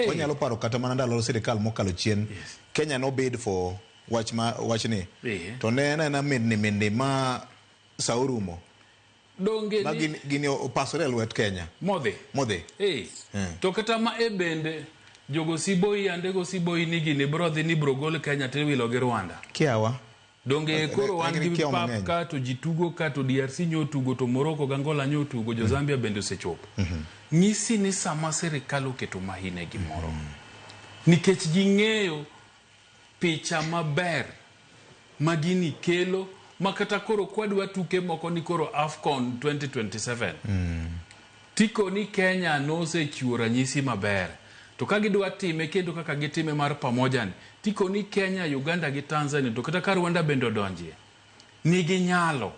wanyalo paro kata mana ndalo sirikal mokalo chien Kenya no bid for wachni to ne na mindi ma saurumo donge ni gini opasore lwet Kenya modhi to kata ma e bende jogo siboi andego siboi ni gini brodhi ni brogol Kenya te wilo gi Rwanda kiawa donge koro wan gi pap ka to jitugo ka to DRC nyotugo to Morocco gi Angola nyotugo jo Zambia bende osechopo nyisi ni sama sirikal oketo mahine gimoro nikech ging'eyo picha maber magini kelo makata koro kwadwa tuke moko ni koro AFCON 2027 tiko ni Kenya nosechiwo ranyisi maber to ka gidwa time kendo kaka gitime mar pamoja ni tiko ni Kenya, Uganda gi Tanzania to kata ka Rwanda bende odonjie nigi nyalo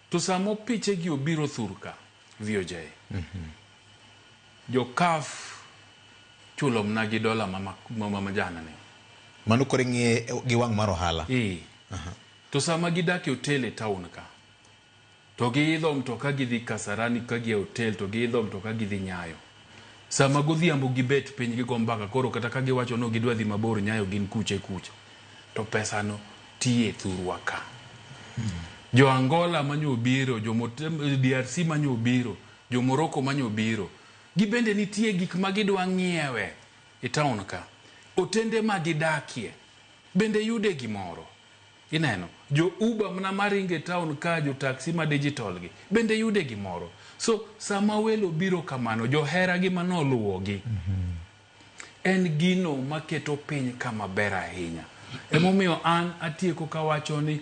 to samo piche gi obiro thurka VOJ jo CAF chulo mna gi dola mama majana ni mano kore ng'ie gi wang' mar ohala to sama gidak e hotel e town ka to giidho mtoka gidhi Kasarani ka gi hotel to giidho mtoka gidhi Nyayo sama godhiambo gibet piny gigo mbaka koro kata ka giwacho no gidwa dhi mabor Nyayo gin kuche to pesa no tie thurwa ka jo Angola manyo biro jo DRC manyo biro jo Morocco manyo biro gibende nitie gik magidwa ng'iewe e town ka otende magidakie bende yude gimoro ineno jo Uber mna maringe town ka jo taxi ma digital gi bende yude gimoro so sama welo biro kamano jo hera gi manoluwogi en gino maketo piny kama ber ahinya emomiyo an atieko kawacho ni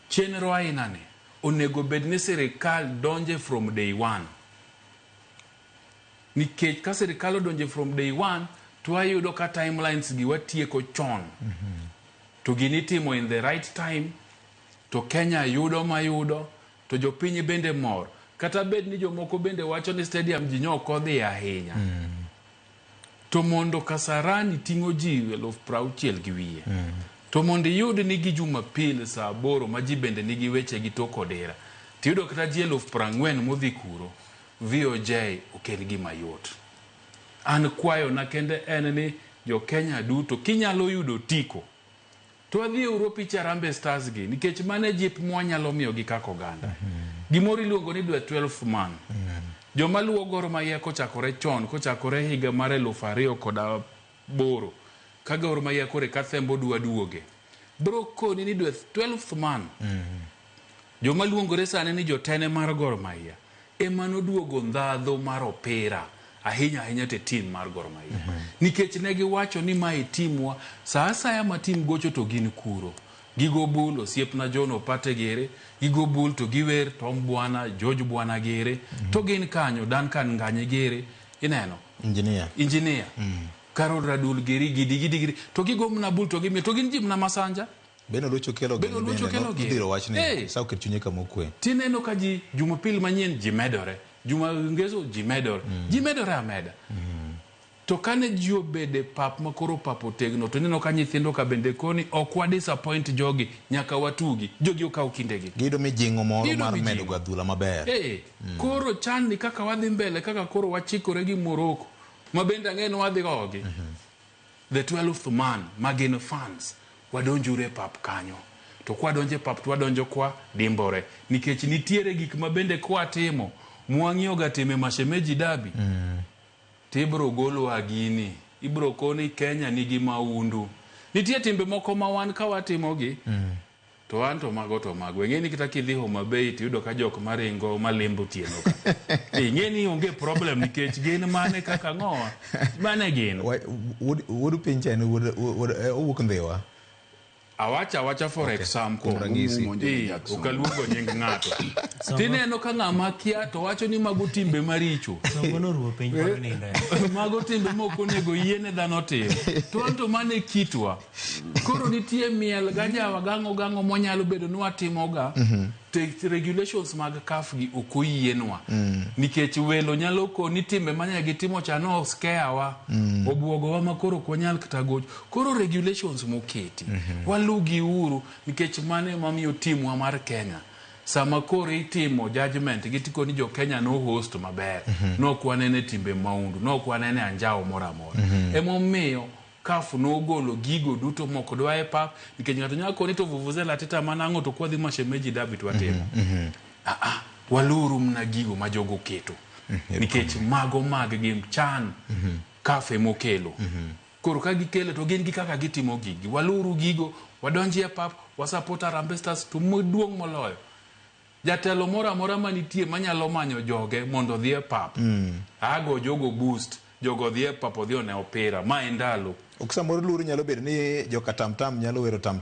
chenro aina ni onego bed ni sirikal donje from day one nikech ka sirikal donje from day one to ayudo ka timelines gi watieko chon to ginitimo in the right time to Kenya yudo mayudo to jopiny bende mor kata bed ni jomoko bende wacho ni stadium ji nyoko dhi ahinya to mondo Kasarani ting'o ji 60,000 gi wiye to mondo yud ni gi Jumapil saa 8 ma ji bende nigi weche gi toko dera tiyudo kata ji 40,000 modhi kuro VOJ okel gima yot an kwayo na kende en ni jo Kenya duto kinyalo yudo tiko to adhi Europe Harambee Stars gi nikech mane jip mwanyalo miyo gi kako ganda gimoro iluongo ni 12th man joma luwo Gor Mahia kochakore chon kochakore higa mar 2008 ka Gor Mahia kore ka thembo duoge bro koni ni 12th man joma luongore sane ni jotene mar Gor Mahia emano duogo ndhadho mar opira ahinya te team mar Gor Mahia nikech ne giwacho ni mai timwa sa asaya ma tim gocho to gin kuro gigo bul osiepna Jono Pate gere gigo bul to giwer Tom Bwana George Bwana gere to gin kanyo Duncan Nganye gere ineno engineer Karol Radul geri gidi to gigo mna bul to gimi to gin jimna Masanja beno lucho kelo gi biro wachni sa oket chunye kama okwe tineno ka ji Jumapil manyien ji medore Juma ngeso ji medore ameda to kane ji obede pap makoro papo tegno to neno ka nyithindo ka bende koni okwa disappoint jogi nyaka watugi jogi okaw kindegi gido mijingo moro mar medo gadhula maber koro chan ni kaka wadhi mbele kaka koro wachikore gi Morocco ma bende ang'eno wadhi gogi the 12th man magin fans wadonjure pap kanyo to kwa donje pap to wadonjo kwa dimbore nikech nitiere gik ma bende kwa timo mwang'io ga time mashemeji dabi tibro golo agini ibro koni Kenya nigi maundu nitie timbe moko ma wan ka watimogi to anto mago ng'eni kita kidhi Homa Bay tiyudo ka jok maringo malimbo tieno ka ng'eni onge problem nikech gin mane kaka ng'owa mane gin would pinche ni would ndhewa awacha for example ukaluongo nying ng'ato tineno ka ng'ama kia to wacho ni mago timbe maricho mago timbe moko nego yiene dhano tim to anto mane kitwa koro nitie miel gajawa gang'o monyalo bedo ni watimoga regulations mag CAF gi okoyienwa nikech welo nyalo koni timbe manya gitimo chano skeawa obuogowa makoro kwanyal kata gocho koro regulations moketi walugi uru nikech mane mamiyo timwa mar Kenya sama koro itimo judgment gitiko ni jo Kenya no host maber no kwanene timbe maundu no kwanene anjao mora mora emomiyo kafu no golo gigo duto moko dwa e pap nikech ngato nyako ni to vuvuzela teta manango to kwadhi mashemeji David watimo waluru mna gigo ma jogo keto nikech mago mag gim chan kafe mokelo koro ka gikelo to gin gi kaka gitimo gigi waluru gigo wadonji e pap wasupport Harambee Stars to moduong moloyo jatelo mora mora manitie manyalo manyo joge mondo dhi e pap ago jogo boost jogo dhi e pap odhi one opera ma endalo oksamoro luru nyalo bedo ni joka tamtam nyalo wero tam